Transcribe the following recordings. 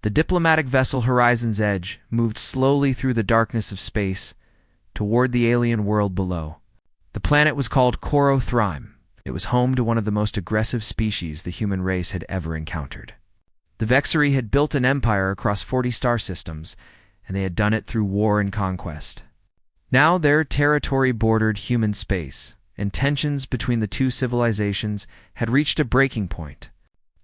The diplomatic vessel Horizon's Edge moved slowly through the darkness of space toward the alien world below. The planet was called Thryme. It was home to one of the most aggressive species the human race had ever encountered. The Vexery had built an empire across 40 star systems, and they had done it through war and conquest. Now their territory bordered human space, and tensions between the two civilizations had reached a breaking point.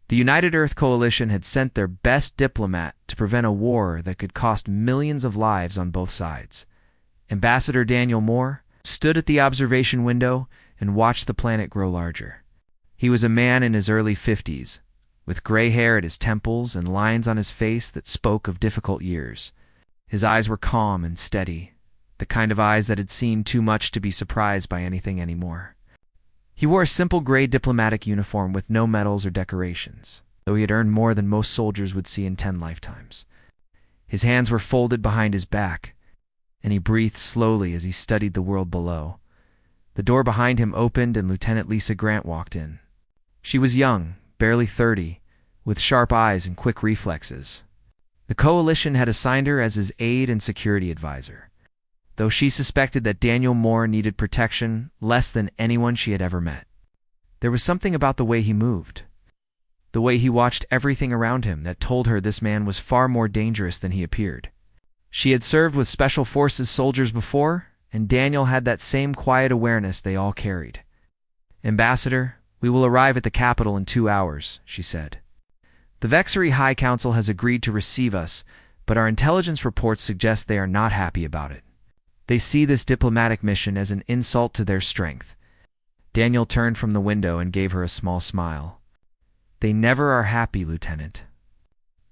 The United Earth Coalition had sent their best diplomat to prevent a war that could cost millions of lives on both sides. Ambassador Daniel Moore stood at the observation window and watched the planet grow larger. He was a man in his early 50s, with gray hair at his temples and lines on his face that spoke of difficult years. His eyes were calm and steady, the kind of eyes that had seen too much to be surprised by anything anymore. He wore a simple gray diplomatic uniform with no medals or decorations, though he had earned more than most soldiers would see in 10 lifetimes. His hands were folded behind his back, and he breathed slowly as he studied the world below. The door behind him opened and Lieutenant Lisa Grant walked in. She was young, barely 30, with sharp eyes and quick reflexes. The Coalition had assigned her as his aide and security advisor, though she suspected that Daniel Moore needed protection less than anyone she had ever met. There was something about the way he moved, the way he watched everything around him, that told her this man was far more dangerous than he appeared. She had served with Special Forces soldiers before, and Daniel had that same quiet awareness they all carried. "Ambassador, we will arrive at the capital in 2 hours," she said. "The Vexery High Council has agreed to receive us, but our intelligence reports suggest they are not happy about it. They see this diplomatic mission as an insult to their strength." Daniel turned from the window and gave her a small smile. "They never are happy, Lieutenant.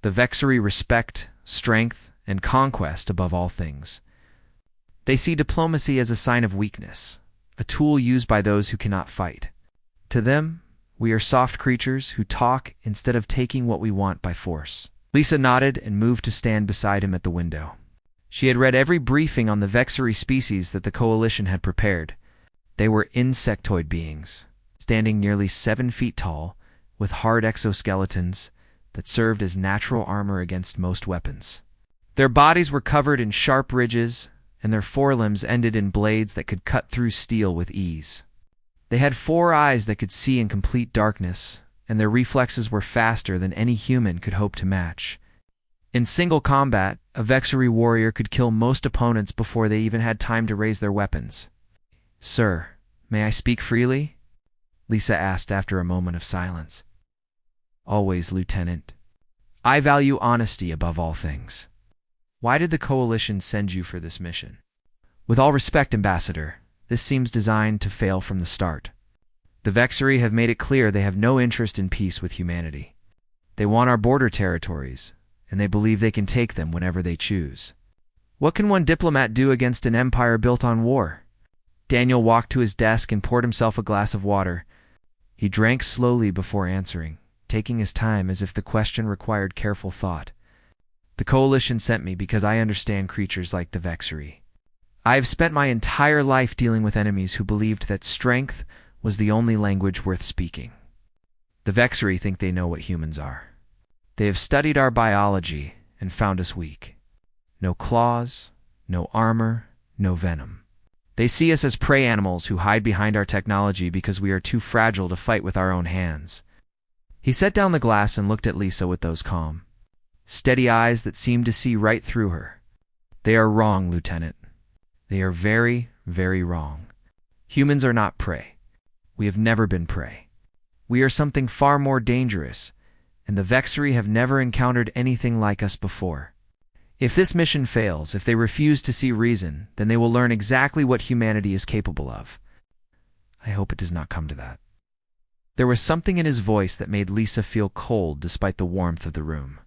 The Vexery respect strength and conquest above all things. They see diplomacy as a sign of weakness, a tool used by those who cannot fight. To them, we are soft creatures who talk instead of taking what we want by force." Lisa nodded and moved to stand beside him at the window. She had read every briefing on the Vexery species that the Coalition had prepared. They were insectoid beings, standing nearly 7 feet tall, with hard exoskeletons that served as natural armor against most weapons. Their bodies were covered in sharp ridges, and their forelimbs ended in blades that could cut through steel with ease. They had 4 eyes that could see in complete darkness, and their reflexes were faster than any human could hope to match. In single combat, a Vexery warrior could kill most opponents before they even had time to raise their weapons. "Sir, may I speak freely?" Lisa asked after a moment of silence. "Always, Lieutenant. I value honesty above all things. Why did the Coalition send you for this mission?" "With all respect, Ambassador, this seems designed to fail from the start. The Vexery have made it clear they have no interest in peace with humanity. They want our border territories, and they believe they can take them whenever they choose. What can one diplomat do against an empire built on war?" Daniel walked to his desk and poured himself a glass of water. He drank slowly before answering, taking his time as if the question required careful thought. "The Coalition sent me because I understand creatures like the Vexery. I have spent my entire life dealing with enemies who believed that strength was the only language worth speaking. The Vexery think they know what humans are. They have studied our biology and found us weak. No claws, no armor, no venom. They see us as prey animals who hide behind our technology because we are too fragile to fight with our own hands." He set down the glass and looked at Lisa with those calm, steady eyes that seemed to see right through her. "They are wrong, Lieutenant. They are very, very wrong. Humans are not prey. We have never been prey. We are something far more dangerous, and the Vexery have never encountered anything like us before. If this mission fails, if they refuse to see reason, then they will learn exactly what humanity is capable of. I hope it does not come to that." There was something in his voice that made Lisa feel cold despite the warmth of the room.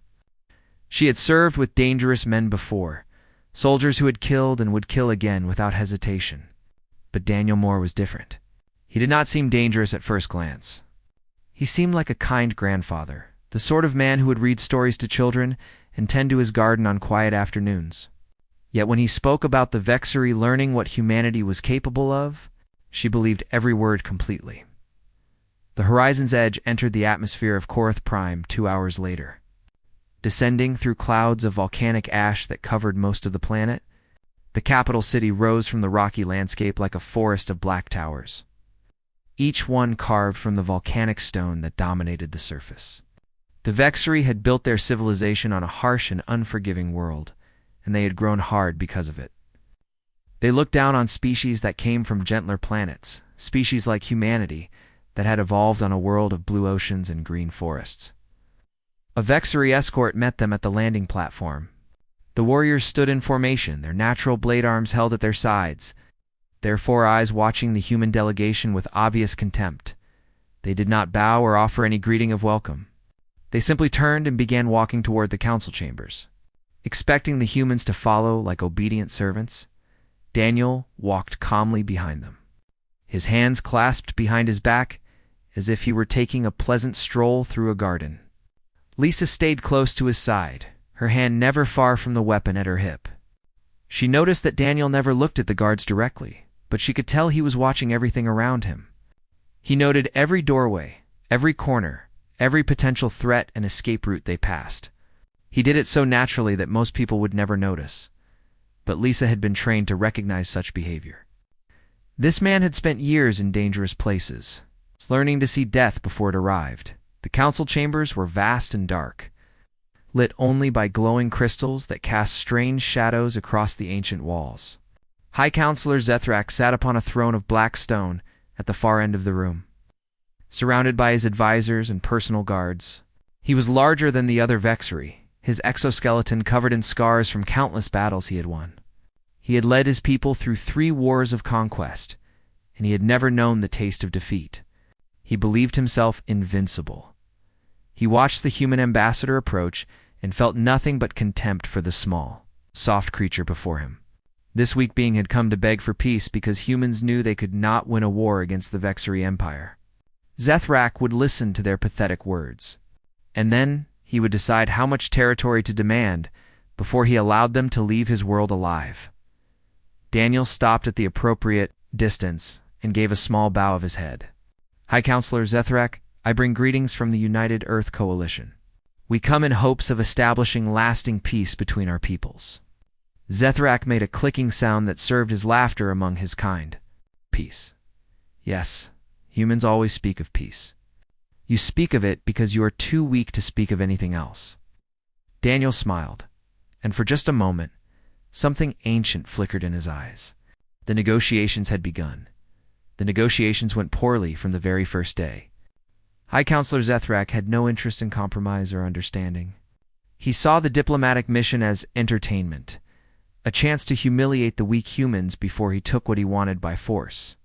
She had served with dangerous men before, soldiers who had killed and would kill again without hesitation. But Daniel Moore was different. He did not seem dangerous at first glance. He seemed like a kind grandfather, the sort of man who would read stories to children and tend to his garden on quiet afternoons. Yet when he spoke about the Vexery learning what humanity was capable of, she believed every word completely. The Horizon's Edge entered the atmosphere of Thryme 2 hours later. Descending through clouds of volcanic ash that covered most of the planet, the capital city rose from the rocky landscape like a forest of black towers, each one carved from the volcanic stone that dominated the surface. The Vexari had built their civilization on a harsh and unforgiving world, and they had grown hard because of it. They looked down on species that came from gentler planets, species like humanity that had evolved on a world of blue oceans and green forests. A Vexari escort met them at the landing platform. The warriors stood in formation, their natural blade arms held at their sides, their four eyes watching the human delegation with obvious contempt. They did not bow or offer any greeting of welcome. They simply turned and began walking toward the council chambers. Expecting the humans to follow like obedient servants, Daniel walked calmly behind them, his hands clasped behind his back as if he were taking a pleasant stroll through a garden. Lisa stayed close to his side, her hand never far from the weapon at her hip. She noticed that Daniel never looked at the guards directly, but she could tell he was watching everything around him. He noted every doorway, every corner, every potential threat and escape route they passed. He did it so naturally that most people would never notice, but Lisa had been trained to recognize such behavior. This man had spent years in dangerous places, learning to see death before it arrived. The council chambers were vast and dark, lit only by glowing crystals that cast strange shadows across the ancient walls. High Counselor Zethrak sat upon a throne of black stone at the far end of the room, surrounded by his advisors and personal guards. He was larger than the other Vexari, his exoskeleton covered in scars from countless battles he had won. He had led his people through 3 wars of conquest, and he had never known the taste of defeat. He believed himself invincible. He watched the human ambassador approach and felt nothing but contempt for the small, soft creature before him. This weak being had come to beg for peace because humans knew they could not win a war against the Vexari Empire. Zethrak would listen to their pathetic words, and then he would decide how much territory to demand before he allowed them to leave his world alive. Daniel stopped at the appropriate distance and gave a small bow of his head. High Counselor Zethrak, I bring greetings from the United Earth Coalition. We come in hopes of establishing lasting peace between our peoples. Zethrak made a clicking sound that served as laughter among his kind. Peace. Yes, humans always speak of peace. You speak of it because you are too weak to speak of anything else. Daniel smiled, and for just a moment, something ancient flickered in his eyes. The negotiations had begun. The negotiations went poorly from the very first day. High Counselor Zethrak had no interest in compromise or understanding. He saw the diplomatic mission as entertainment, a chance to humiliate the weak humans before he took what he wanted by force.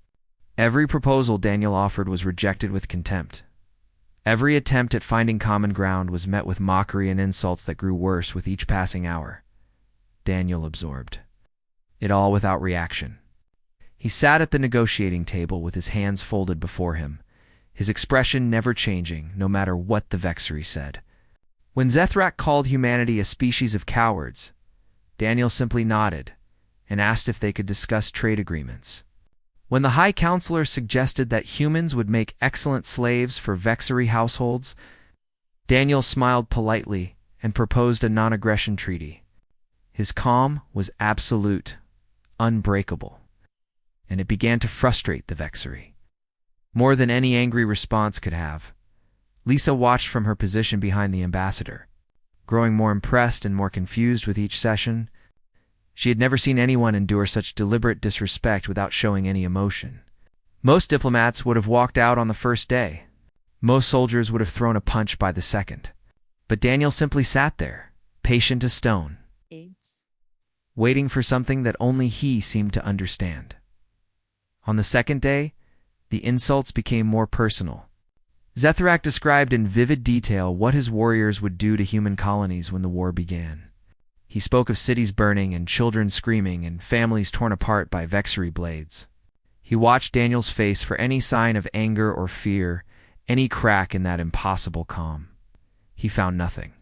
Every proposal Daniel offered was rejected with contempt. Every attempt at finding common ground was met with mockery and insults that grew worse with each passing hour. Daniel absorbed it all without reaction. He sat at the negotiating table with his hands folded before him, his expression never changing, no matter what the Vexari said. When Zethrak called humanity a species of cowards, Daniel simply nodded and asked if they could discuss trade agreements. When the High Counselor suggested that humans would make excellent slaves for Vexari households, Daniel smiled politely and proposed a non-aggression treaty. His calm was absolute, unbreakable, and it began to frustrate the Vexari. More than any angry response could have, Lisa watched from her position behind the ambassador, growing more impressed and more confused with each session. She had never seen anyone endure such deliberate disrespect without showing any emotion. Most diplomats would have walked out on the first day. Most soldiers would have thrown a punch by the second. But Daniel simply sat there, patient as stone, waiting for something that only he seemed to understand. On the second day, the insults became more personal. Zethrak described in vivid detail what his warriors would do to human colonies when the war began. He spoke of cities burning and children screaming and families torn apart by Vexari blades. He watched Daniel's face for any sign of anger or fear, any crack in that impossible calm. He found nothing.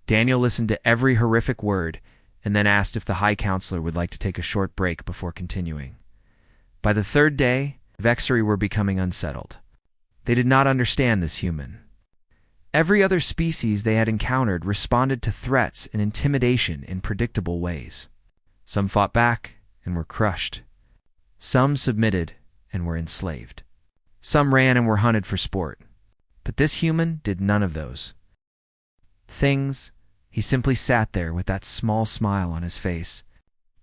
Daniel listened to every horrific word and then asked if the High Counselor would like to take a short break before continuing. By the third day, Vexari were becoming unsettled. They did not understand this human. Every other species they had encountered responded to threats and intimidation in predictable ways. Some fought back and were crushed. Some submitted and were enslaved. Some ran and were hunted for sport. But this human did none of those things. He simply sat there with that small smile on his face,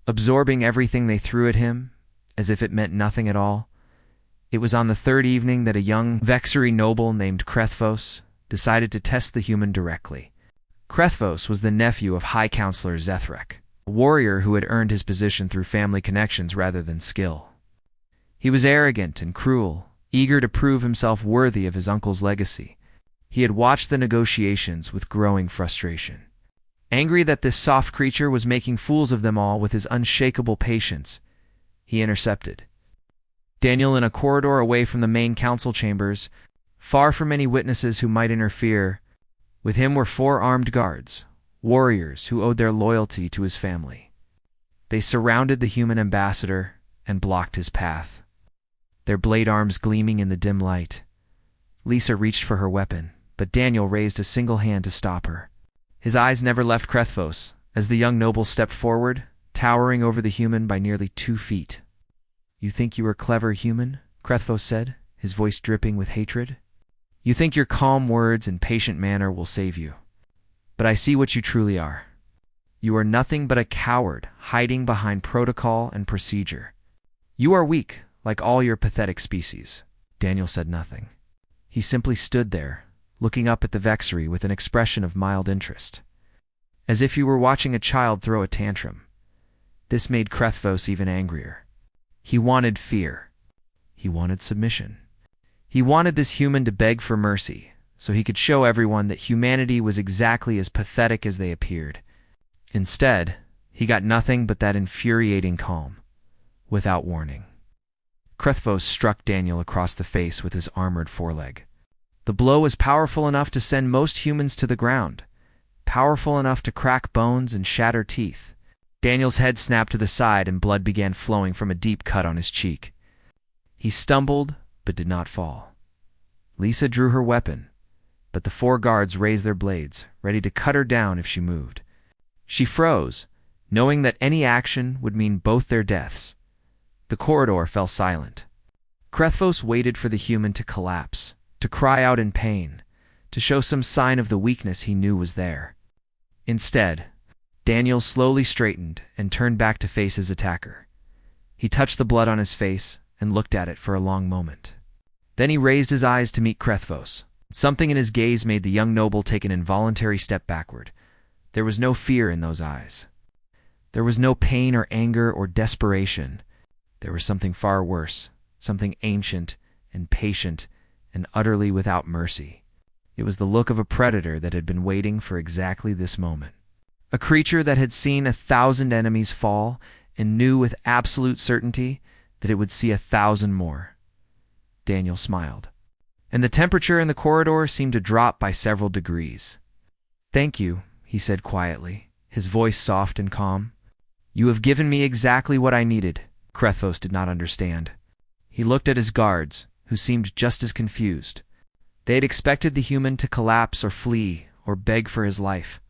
absorbing everything they threw at him as if it meant nothing at all. It was on the third evening that a young Vexery noble named Krethvos decided to test the human directly. Krethvos was the nephew of High Counselor Zethrek, a warrior who had earned his position through family connections rather than skill. He was arrogant and cruel, eager to prove himself worthy of his uncle's legacy. He had watched the negotiations with growing frustration. Angry that this soft creature was making fools of them all with his unshakable patience, he intercepted Daniel in a corridor away from the main council chambers, far from any witnesses who might interfere. With him were 4 armed guards, warriors who owed their loyalty to his family. They surrounded the human ambassador and blocked his path, their blade arms gleaming in the dim light. Lisa reached for her weapon, but Daniel raised a single hand to stop her. His eyes never left Krethvos as the young noble stepped forward, towering over the human by nearly 2 feet. "You think you are clever, human?" Krethvos said, his voice dripping with hatred. "You think your calm words and patient manner will save you. But I see what you truly are. You are nothing but a coward hiding behind protocol and procedure. You are weak, like all your pathetic species." Daniel said nothing. He simply stood there, looking up at the Vexery with an expression of mild interest, as if he were watching a child throw a tantrum. This made Krethvos even angrier. He wanted fear. He wanted submission. He wanted this human to beg for mercy, so he could show everyone that humanity was exactly as pathetic as they appeared. Instead, he got nothing but that infuriating calm, without warning. Krethvos struck Daniel across the face with his armored foreleg. The blow was powerful enough to send most humans to the ground, powerful enough to crack bones and shatter teeth. Daniel's head snapped to the side and blood began flowing from a deep cut on his cheek. He stumbled, but did not fall. Lisa drew her weapon, but the 4 guards raised their blades, ready to cut her down if she moved. She froze, knowing that any action would mean both their deaths. The corridor fell silent. Krethvos waited for the human to collapse, to cry out in pain, to show some sign of the weakness he knew was there. Instead, Daniel slowly straightened and turned back to face his attacker. He touched the blood on his face and looked at it for a long moment. Then he raised his eyes to meet Krethvos. Something in his gaze made the young noble take an involuntary step backward. There was no fear in those eyes. There was no pain or anger or desperation. There was something far worse, something ancient and patient and utterly without mercy. It was the look of a predator that had been waiting for exactly this moment. A creature that had seen 1,000 enemies fall and knew with absolute certainty that it would see 1,000 more. Daniel smiled, and the temperature in the corridor seemed to drop by several degrees. "Thank you," he said quietly, his voice soft and calm. "You have given me exactly what I needed." Krethvos did not understand. He looked at his guards, who seemed just as confused. They had expected the human to collapse or flee or beg for his life.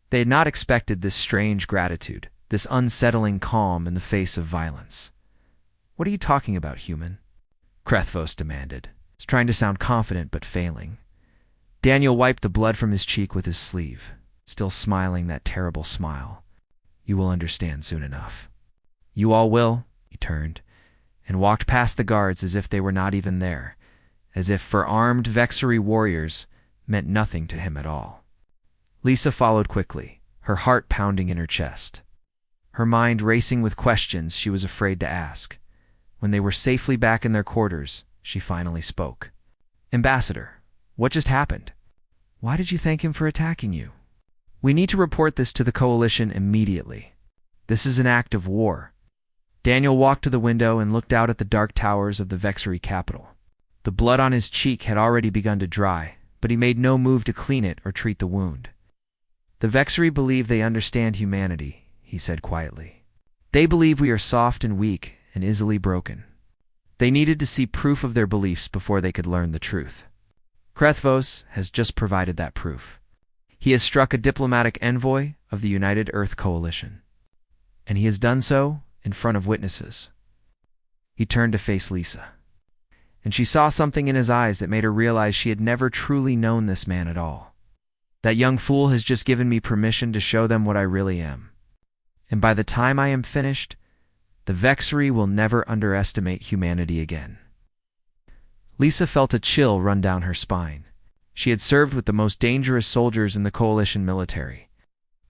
They had not expected this strange gratitude, this unsettling calm in the face of violence. "What are you talking about, human?" Krethvos demanded, trying to sound confident but failing. Daniel wiped the blood from his cheek with his sleeve, still smiling that terrible smile. "You will understand soon enough." "You all will," he turned, and walked past the guards as if they were not even there, as if for armed Vexery warriors meant nothing to him at all. Lisa followed quickly, her heart pounding in her chest, her mind racing with questions she was afraid to ask. When they were safely back in their quarters, she finally spoke. "Ambassador, what just happened? Why did you thank him for attacking you? We need to report this to the Coalition immediately. This is an act of war." Daniel walked to the window and looked out at the dark towers of the Vexery capital. The blood on his cheek had already begun to dry, but he made no move to clean it or treat the wound. "The Vexery believe they understand humanity," he said quietly. "They believe we are soft and weak and easily broken. They needed to see proof of their beliefs before they could learn the truth." Krethvos has just provided that proof. He has struck a diplomatic envoy of the United Earth Coalition, and he has done so in front of witnesses. He turned to face Lisa, and she saw something in his eyes that made her realize she had never truly known this man at all. That young fool has just given me permission to show them what I really am. And by the time I am finished, the Vexery will never underestimate humanity again. Lisa felt a chill run down her spine. She had served with the most dangerous soldiers in the Coalition military,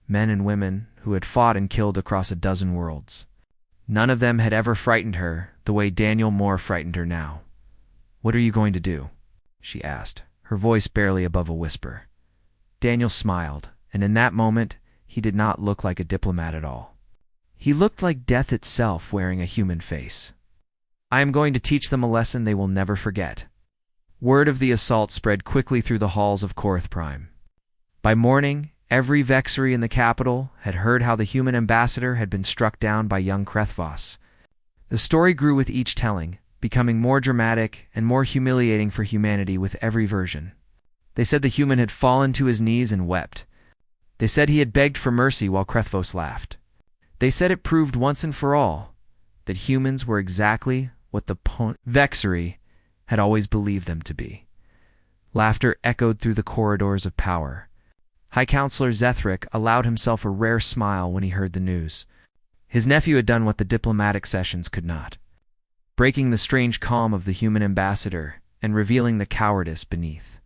men and women who had fought and killed across a dozen worlds. None of them had ever frightened her the way Daniel Moore frightened her now. "What are you going to do?" she asked, her voice barely above a whisper. Daniel smiled, and in that moment, he did not look like a diplomat at all. He looked like death itself wearing a human face. "I am going to teach them a lesson they will never forget." Word of the assault spread quickly through the halls of Korath Prime. By morning, every Vexery in the capital had heard how the human ambassador had been struck down by young Krethvos. The story grew with each telling, becoming more dramatic and more humiliating for humanity with every version. They said the human had fallen to his knees and wept. They said he had begged for mercy while Krethvos laughed. They said it proved once and for all that humans were exactly what the Vexery had always believed them to be. Laughter echoed through the corridors of power. High Counselor Zethric allowed himself a rare smile when he heard the news. His nephew had done what the diplomatic sessions could not, breaking the strange calm of the human ambassador and revealing the cowardice beneath.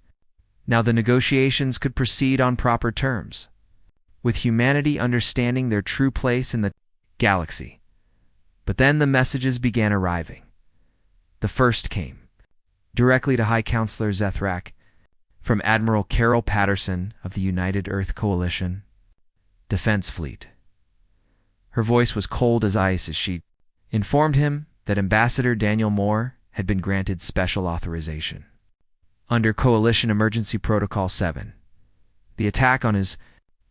Now the negotiations could proceed on proper terms, with humanity understanding their true place in the galaxy. But then the messages began arriving. The first came directly to High Counselor Zethrak from Admiral Carol Patterson of the United Earth Coalition Defense Fleet. Her voice was cold as ice as she informed him that Ambassador Daniel Moore had been granted special authorization. Under Coalition Emergency Protocol 7, the attack on his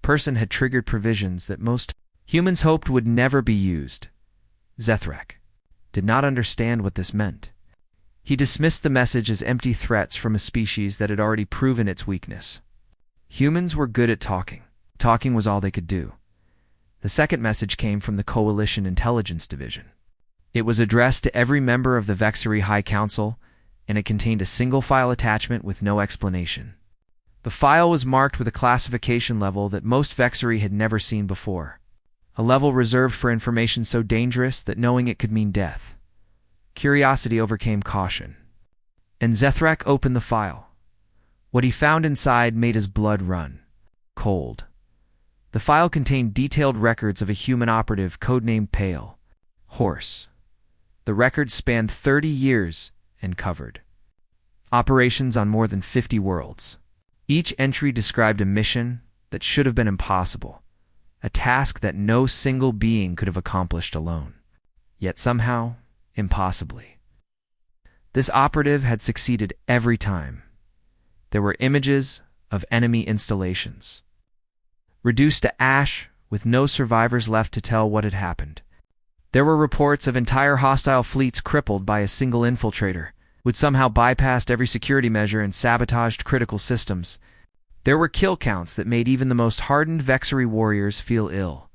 person had triggered provisions that most humans hoped would never be used. Zethrak did not understand what this meant. He dismissed the message as empty threats from a species that had already proven its weakness. Humans were good at talking. Talking was all they could do. The second message came from the Coalition Intelligence Division. It was addressed to every member of the Vexery High Council, and it contained a single file attachment with no explanation. The file was marked with a classification level that most Vexery had never seen before, a level reserved for information so dangerous that knowing it could mean death. Curiosity overcame caution, and Zethrak opened the file. What he found inside made his blood run cold. The file contained detailed records of a human operative codenamed Pale Horse. The records spanned 30 years and covered operations on more than 50 worlds. Each entry described a mission that should have been impossible, a task that no single being could have accomplished alone. Yet somehow, impossibly, this operative had succeeded every time. There were images of enemy installations, reduced to ash with no survivors left to tell what had happened. There were reports of entire hostile fleets crippled by a single infiltrator, who had somehow bypassed every security measure and sabotaged critical systems. There were kill counts that made even the most hardened Vexery warriors feel ill,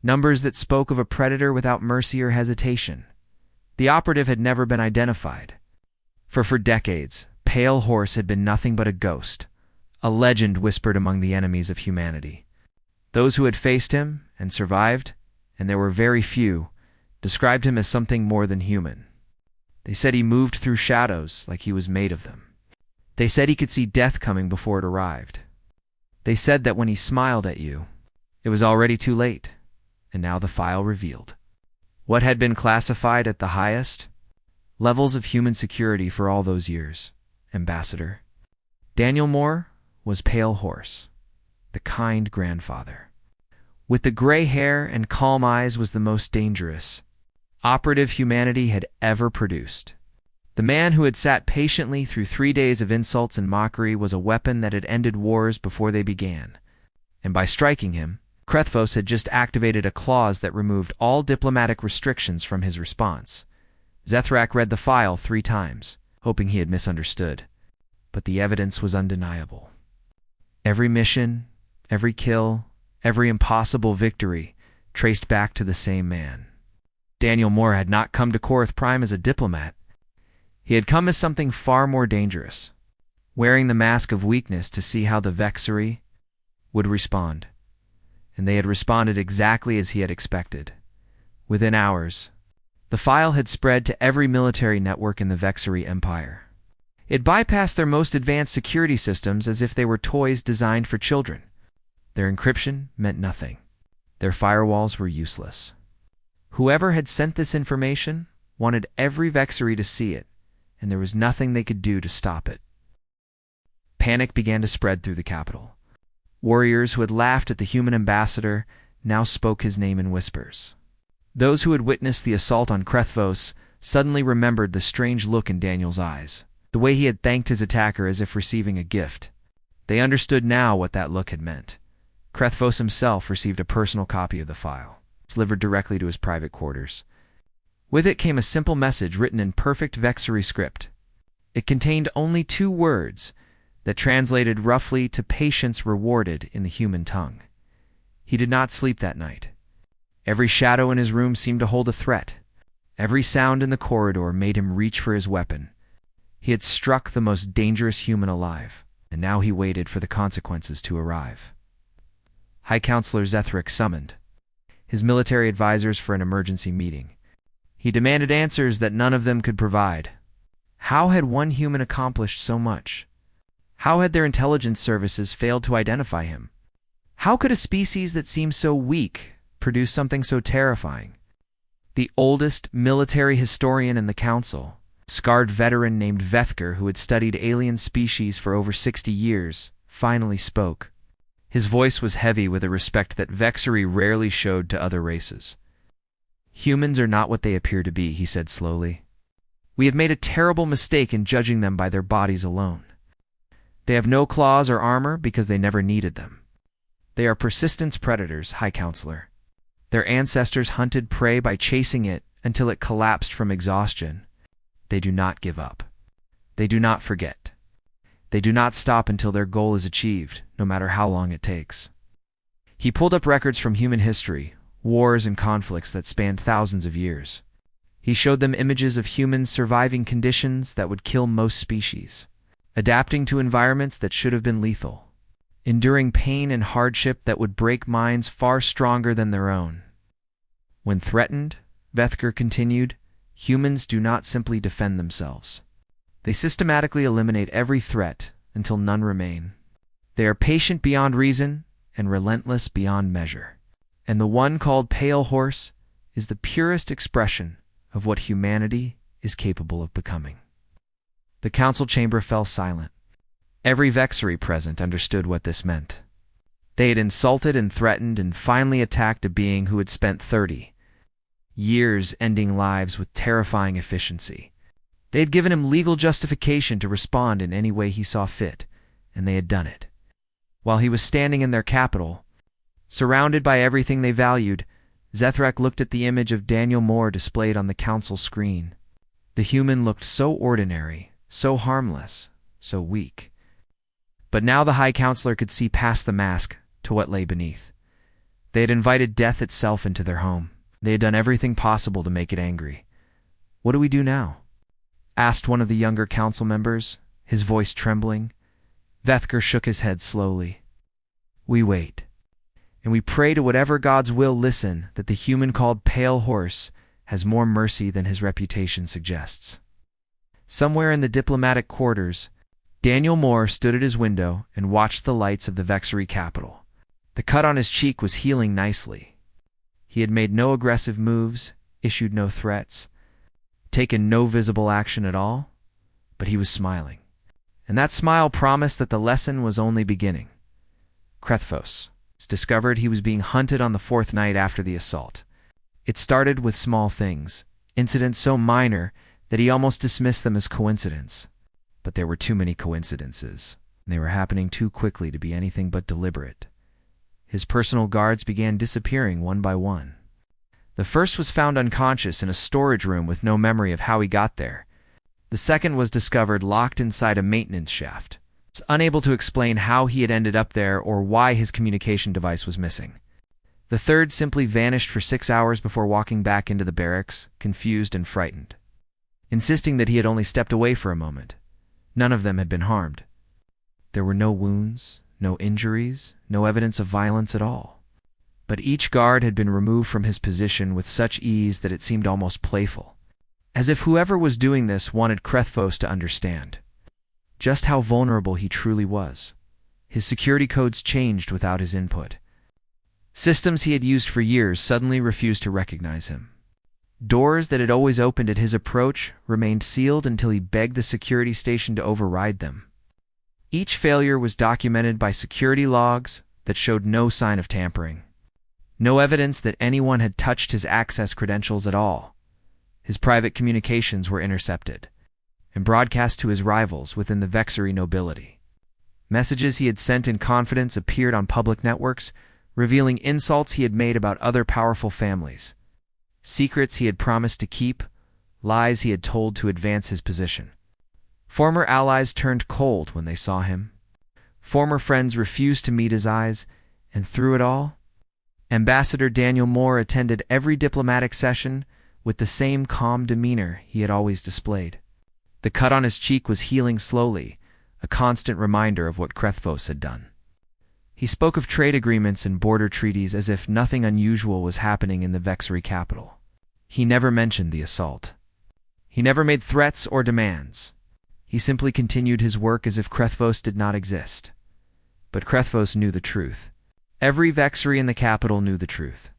numbers that spoke of a predator without mercy or hesitation. The operative had never been identified, for decades, Pale Horse had been nothing but a ghost, a legend whispered among the enemies of humanity. Those who had faced him and survived, and there were very few, described him as something more than human. They said he moved through shadows like he was made of them. They said he could see death coming before it arrived. They said that when he smiled at you, it was already too late, and now the file revealed what had been classified at the highest levels of human security for all those years. Ambassador Daniel Moore was Pale Horse, the kind grandfather. With the gray hair and calm eyes was the most dangerous operative humanity had ever produced. The man who had sat patiently through 3 days of insults and mockery was a weapon that had ended wars before they began. And by striking him, Krethvos had just activated a clause that removed all diplomatic restrictions from his response. Zethrak read the file 3 times, hoping he had misunderstood. but the evidence was undeniable. Every mission, every kill, every impossible victory traced back to the same man. Daniel Moore had not come to Korath Prime as a diplomat. He had come as something far more dangerous, wearing the mask of weakness to see how the Vexery would respond. And they had responded exactly as he had expected. Within hours, the file had spread to every military network in the Vexery Empire. It bypassed their most advanced security systems as if they were toys designed for children. Their encryption meant nothing. Their firewalls were useless. Whoever had sent this information wanted every Vexery to see it, and there was nothing they could do to stop it. Panic began to spread through the capital. Warriors who had laughed at the human ambassador now spoke his name in whispers. Those who had witnessed the assault on Krethvos suddenly remembered the strange look in Daniel's eyes, the way he had thanked his attacker as if receiving a gift. They understood now what that look had meant. Krethvos himself received a personal copy of the file, delivered directly to his private quarters. With it came a simple message written in perfect Vexery script. It contained only 2 words that translated roughly to patience rewarded in the human tongue. He did not sleep that night. Every shadow in his room seemed to hold a threat. Every sound in the corridor made him reach for his weapon. He had struck the most dangerous human alive, and now he waited for the consequences to arrive. High Counselor Zethric summoned his military advisors for an emergency meeting. He demanded answers that none of them could provide. How had one human accomplished so much? How had their intelligence services failed to identify him? How could a species that seemed so weak produce something so terrifying? The oldest military historian in the council, a scarred veteran named Vethker who had studied alien species for over 60 years, finally spoke. His voice was heavy with a respect that Vexery rarely showed to other races. Humans are not what they appear to be, he said slowly. We have made a terrible mistake in judging them by their bodies alone. They have no claws or armor because they never needed them. They are persistence predators, High Counselor. Their ancestors hunted prey by chasing it until it collapsed from exhaustion. They do not give up. They do not forget. They do not stop until their goal is achieved, no matter how long it takes. He pulled up records from human history, wars and conflicts that spanned thousands of years. He showed them images of humans surviving conditions that would kill most species, adapting to environments that should have been lethal, enduring pain and hardship that would break minds far stronger than their own. When threatened, Vethker continued, humans do not simply defend themselves. They systematically eliminate every threat until none remain. They are patient beyond reason and relentless beyond measure. And the one called Pale Horse is the purest expression of what humanity is capable of becoming. The council chamber fell silent. Every Vexery present understood what this meant. They had insulted and threatened and finally attacked a being who had spent 30 years ending lives with terrifying efficiency. They had given him legal justification to respond in any way he saw fit, and they had done it. While he was standing in their capital, surrounded by everything they valued, Zethrak looked at the image of Daniel Moore displayed on the council screen. The human looked so ordinary, so harmless, so weak. But now the High Counselor could see past the mask to what lay beneath. They had invited death itself into their home. They had done everything possible to make it angry. What do we do now? Asked one of the younger council members, his voice trembling. Vethker shook his head slowly. We wait, and we pray to whatever gods will listen that the human called Pale Horse has more mercy than his reputation suggests. Somewhere in the diplomatic quarters, Daniel Moore stood at his window and watched the lights of the Vexery capital. The cut on his cheek was healing nicely. He had made no aggressive moves, issued no threats, taken no visible action at all, but he was smiling. And that smile promised that the lesson was only beginning. Krethvos discovered he was being hunted on the 4th night after the assault. It started with small things, incidents so minor that he almost dismissed them as coincidence. But there were too many coincidences, and they were happening too quickly to be anything but deliberate. His personal guards began disappearing one by one. The first was found unconscious in a storage room with no memory of how he got there. The second was discovered locked inside a maintenance shaft. He was unable to explain how he had ended up there or why his communication device was missing. The third simply vanished for 6 hours before walking back into the barracks, confused and frightened, insisting that he had only stepped away for a moment. None of them had been harmed. There were no wounds, no injuries, no evidence of violence at all. But each guard had been removed from his position with such ease that it seemed almost playful, as if whoever was doing this wanted Krethfos to understand just how vulnerable he truly was. His security codes changed without his input. Systems he had used for years suddenly refused to recognize him. Doors that had always opened at his approach remained sealed until he begged the security station to override them. Each failure was documented by security logs that showed no sign of tampering. No evidence that anyone had touched his access credentials at all. His private communications were intercepted and broadcast to his rivals within the Vexari nobility. Messages he had sent in confidence appeared on public networks, revealing insults he had made about other powerful families, secrets he had promised to keep, lies he had told to advance his position. Former allies turned cold when they saw him. Former friends refused to meet his eyes, and through it all, Ambassador Daniel Moore attended every diplomatic session with the same calm demeanor he had always displayed. The cut on his cheek was healing slowly, a constant reminder of what Krethfos had done. He spoke of trade agreements and border treaties as if nothing unusual was happening in the Vexari capital. He never mentioned the assault. He never made threats or demands. He simply continued his work as if Krethfos did not exist. But Krethfos knew the truth. Every Vexari in the capital knew the truth.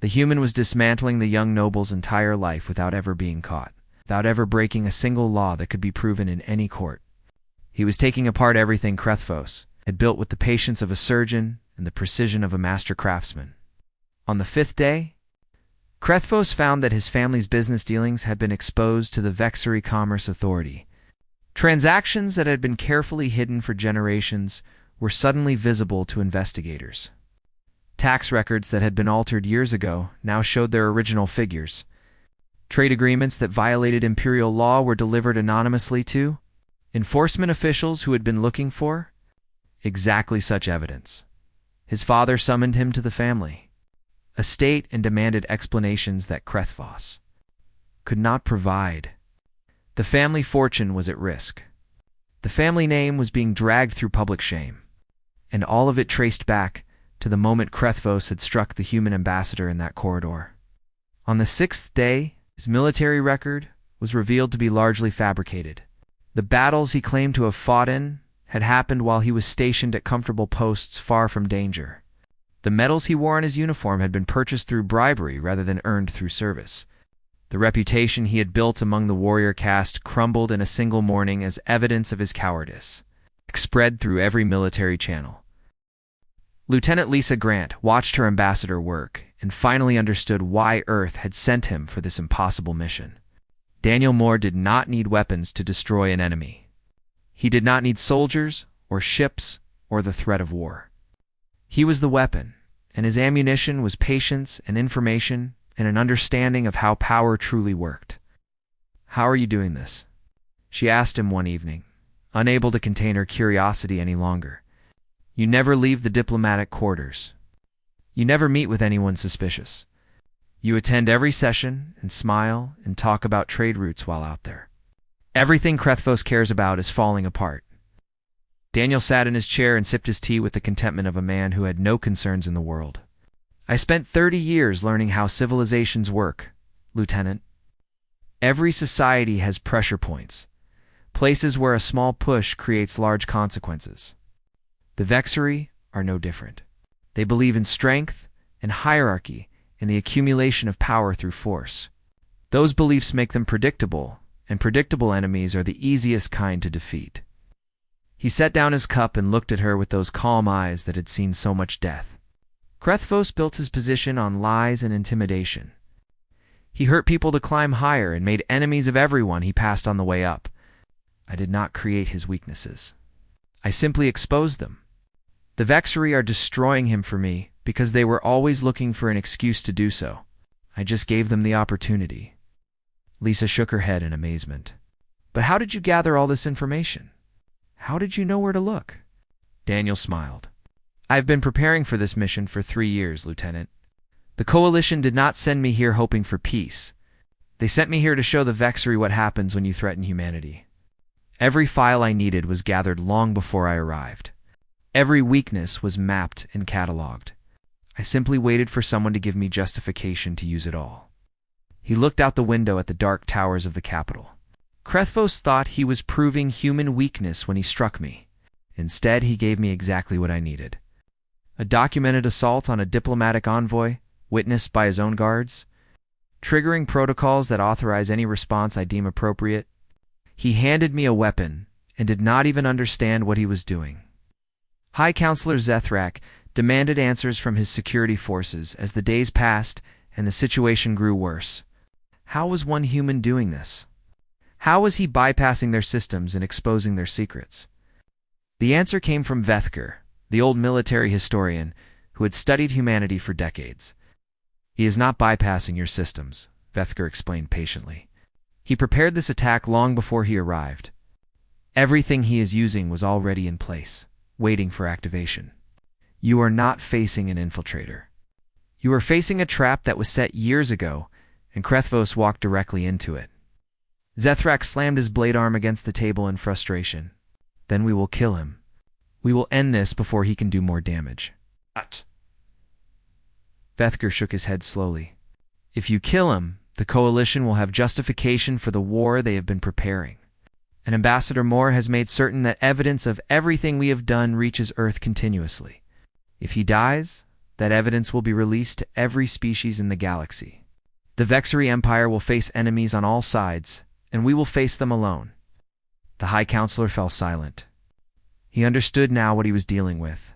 The human was dismantling the young noble's entire life without ever being caught, without ever breaking a single law that could be proven in any court. He was taking apart everything Krethfos had built with the patience of a surgeon and the precision of a master craftsman. On the 5th day, Krethfos found that his family's business dealings had been exposed to the Vexari Commerce Authority. Transactions that had been carefully hidden for generations were suddenly visible to investigators. Tax records that had been altered years ago now showed their original figures. Trade agreements that violated imperial law were delivered anonymously to enforcement officials who had been looking for exactly such evidence. His father summoned him to the family estate and demanded explanations that Krethfos could not provide. The family fortune was at risk. The family name was being dragged through public shame, and all of it traced back to the moment Krethfos had struck the human ambassador in that corridor. On the 6th day, his military record was revealed to be largely fabricated. The battles he claimed to have fought in had happened while he was stationed at comfortable posts far from danger. The medals he wore on his uniform had been purchased through bribery rather than earned through service. The reputation he had built among the warrior caste crumbled in a single morning as evidence of his cowardice, spread through every military channel. Lieutenant Lisa Grant watched her ambassador work and finally understood why Earth had sent him for this impossible mission. Daniel Moore did not need weapons to destroy an enemy. He did not need soldiers or ships or the threat of war. He was the weapon, and his ammunition was patience and information and an understanding of how power truly worked. "How are you doing this?" she asked him one evening, unable to contain her curiosity any longer. "You never leave the diplomatic quarters. You never meet with anyone suspicious. You attend every session and smile and talk about trade routes while out there. Everything Krethfos cares about is falling apart." Daniel sat in his chair and sipped his tea with the contentment of a man who had no concerns in the world. "I spent 30 years learning how civilizations work, Lieutenant. Every society has pressure points, places where a small push creates large consequences. The Vexari are no different. They believe in strength and hierarchy and the accumulation of power through force. Those beliefs make them predictable, and predictable enemies are the easiest kind to defeat." He set down his cup and looked at her with those calm eyes that had seen so much death. Krethfos built his position on lies and intimidation. He hurt people to climb higher and made enemies of everyone he passed on the way up. I did not create his weaknesses. I simply exposed them. The Vexari are destroying him for me because they were always looking for an excuse to do so. I just gave them the opportunity. Lisa shook her head in amazement. But how did you gather all this information? How did you know where to look? Daniel smiled. I've been preparing for this mission for 3 years, Lieutenant. The Coalition did not send me here hoping for peace. They sent me here to show the Vexery what happens when you threaten humanity. Every file I needed was gathered long before I arrived. Every weakness was mapped and cataloged. I simply waited for someone to give me justification to use it all. He looked out the window at the dark towers of the capital. Krethvos thought he was proving human weakness when he struck me. Instead, he gave me exactly what I needed. A documented assault on a diplomatic envoy, witnessed by his own guards, triggering protocols that authorize any response I deem appropriate. He handed me a weapon and did not even understand what he was doing. High Counselor Zethrak demanded answers from his security forces as the days passed and the situation grew worse. How was one human doing this? How was he bypassing their systems and exposing their secrets? The answer came from Vethker, the old military historian who had studied humanity for decades. He is not bypassing your systems, Vethker explained patiently. He prepared this attack long before he arrived. Everything he is using was already in place, waiting for activation. You are not facing an infiltrator. You are facing a trap that was set years ago, and Krethvos walked directly into it. Zethrak slammed his blade arm against the table in frustration. Then we will kill him. We will end this before he can do more damage. What? Vethker shook his head slowly. If you kill him, the Coalition will have justification for the war they have been preparing. And Ambassador Moore has made certain that evidence of everything we have done reaches Earth continuously. If he dies, that evidence will be released to every species in the galaxy. The Vexery Empire will face enemies on all sides, and we will face them alone. The High Counselor fell silent. He understood now what he was dealing with.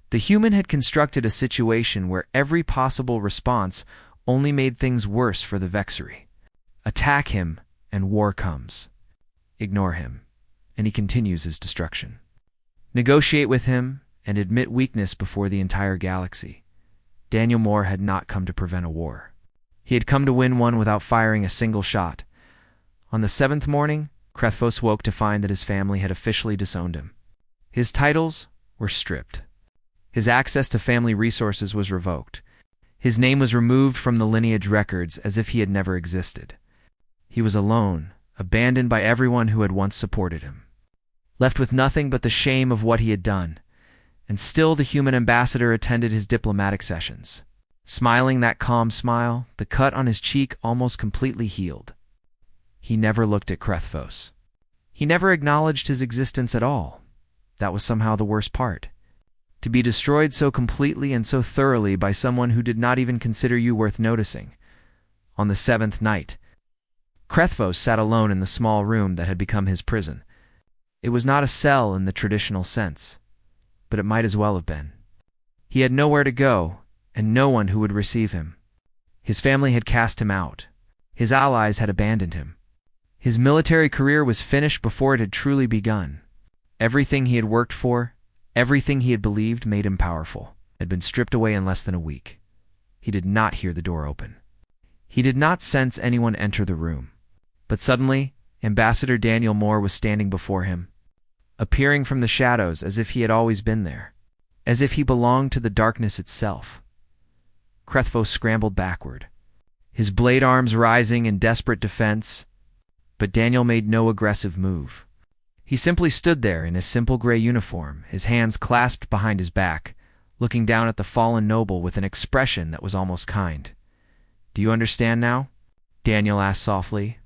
The human had constructed a situation where every possible response only made things worse for the Vexery. Attack him, and war comes. Ignore him, and he continues his destruction. Negotiate with him, and admit weakness before the entire galaxy. Daniel Moore had not come to prevent a war. He had come to win one without firing a single shot. On the 7th morning, Krethvos woke to find that his family had officially disowned him. His titles were stripped. His access to family resources was revoked. His name was removed from the lineage records as if he had never existed. He was alone, abandoned by everyone who had once supported him. Left with nothing but the shame of what he had done. And still the human ambassador attended his diplomatic sessions. Smiling that calm smile, the cut on his cheek almost completely healed. He never looked at Krethvos. He never acknowledged his existence at all. That was somehow the worst part. To be destroyed so completely and so thoroughly by someone who did not even consider you worth noticing. On the 7th night, Krethvos sat alone in the small room that had become his prison. It was not a cell in the traditional sense, but it might as well have been. He had nowhere to go, and no one who would receive him. His family had cast him out. His allies had abandoned him. His military career was finished before it had truly begun. Everything he had worked for, everything he had believed made him powerful, had been stripped away in less than a week. He did not hear the door open. He did not sense anyone enter the room. But suddenly, Ambassador Daniel Moore was standing before him, appearing from the shadows as if he had always been there, as if he belonged to the darkness itself. Krethvos scrambled backward, his blade arms rising in desperate defense, but Daniel made no aggressive move. He simply stood there in his simple gray uniform, his hands clasped behind his back, looking down at the fallen noble with an expression that was almost kind. "Do you understand now?" Daniel asked softly.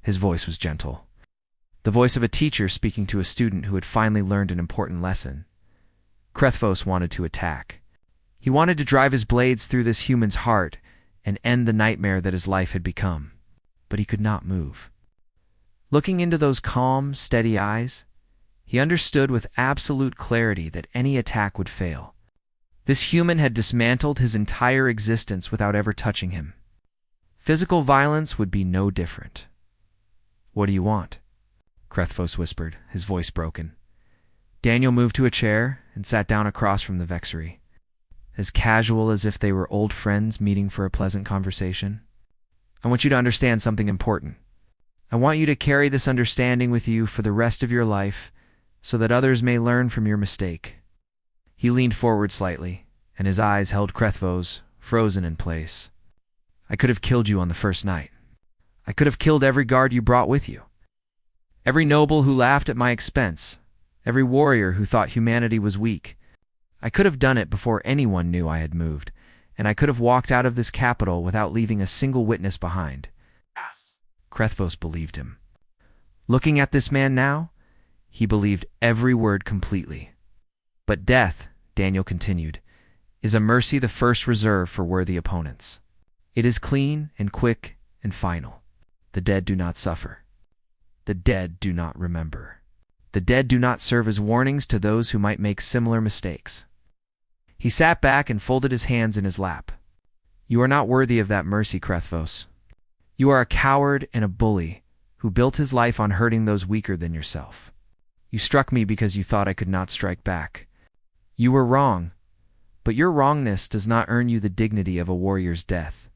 His voice was gentle. The voice of a teacher speaking to a student who had finally learned an important lesson. Krethvos wanted to attack. He wanted to drive his blades through this human's heart and end the nightmare that his life had become. But he could not move. Looking into those calm, steady eyes, he understood with absolute clarity that any attack would fail. This human had dismantled his entire existence without ever touching him. Physical violence would be no different. "What do you want?" Krethvos whispered, his voice broken. Daniel moved to a chair and sat down across from the Vexery, as casual as if they were old friends meeting for a pleasant conversation. "I want you to understand something important. I want you to carry this understanding with you for the rest of your life, so that others may learn from your mistake." He leaned forward slightly, and his eyes held Krethvos, frozen in place. "I could have killed you on the first night. I could have killed every guard you brought with you. Every noble who laughed at my expense. Every warrior who thought humanity was weak. I could have done it before anyone knew I had moved, and I could have walked out of this capital without leaving a single witness behind." Krethvos believed him. Looking at this man now, he believed every word completely. "But death," Daniel continued, "is a mercy the first reserved for worthy opponents. It is clean and quick and final. The dead do not suffer. The dead do not remember. The dead do not serve as warnings to those who might make similar mistakes." He sat back and folded his hands in his lap. "You are not worthy of that mercy, Krethvos. You are a coward and a bully who built his life on hurting those weaker than yourself. You struck me because you thought I could not strike back. You were wrong, but your wrongness does not earn you the dignity of a warrior's death.